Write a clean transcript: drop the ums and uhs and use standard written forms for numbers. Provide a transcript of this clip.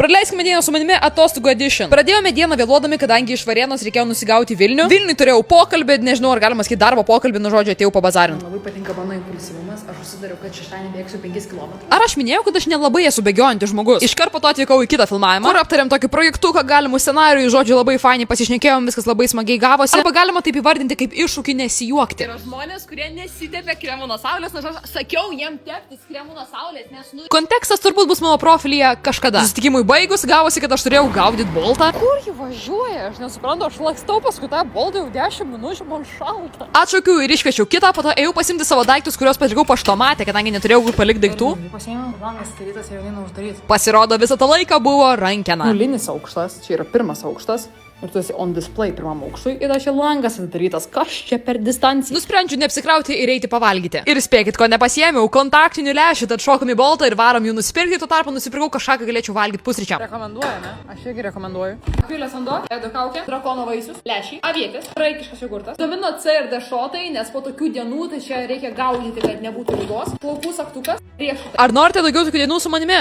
Praleiskime dieną su manimi atostogų edition. Pradėjome dieną vėluodami, kadangi iš Varėnos reikėjo nusigauti Vilnių. Vilniui turėjau pokalbį, nežinau, ar galima sakyti darbo pokalbį, nu žodžiu, atėjau pabazarinti. Labai patinka mano impulsyvumas, aš užsidariau, kad šeštadienį bėgsiu 5 km. Ar aš minėjau, kad aš nelabai esu bėgiojantis žmogus? Iškart po to atvykau į kitą filmavimą, kur aptarėm tokį projektuką, galimų scenarijų, žodžiu, labai fainai pasišnekėjom, viskas labai smagiai gavosi. Arba galima taip įvardinti kaip iššūkį nesijuokti. Yra žmonės, kurie nesitepia kremų nuo saulės, nes aš sakiau jiem teptis kremų nuo saulės, nes Kontekstas turbūt bus mano profilyje kažkada. Susitikimui baigus gavosi, kad aš turėjau gaudyti boltą. Kur jį važiuoja? Aš nesuprantu, aš lakstau paskui tą boltą jau 10 minučių, man šalta. Atšaukiau ir iškviečiau kitą, po to ėjau pasimti savo daiktus, kuriuos palikau paštomate, kadangi neturėjau kur palikti daiktų. Pasiėmiau langas, atidarytas jau neina uždarytas. Pasirodo, visą tą laiką buvo rankena. Nulinis aukštas, čia yra pirmas aukštas. Ir tu esi on display pirmam aukštui ir aš čia langas atidarytas. Kas čia per distanciją? Nusprendžiu neapsikrauti ir eiti pavalgyti. Ir spėkit, ko nepasiėmiau, kontaktinių lęšių, tad šokom į boltą ir varom jų nusipirkti, tuo tarpu nusipirkau kažką, ką galėčiau valgyti pusryčiam. Rekomenduojame, aš irgi rekomenduoju. Akvilės vanduo, edo kaukė, drakono vaisius, lęšiai, avietės, graikiškas jogurtas, vitamino C ir D šotai, nes po tokių dienų tai čia reikia gaudyti, kad nebūtų ligos, plaukų saktukas, riešutas. Ar norite daugiau tokių dienų su manimi?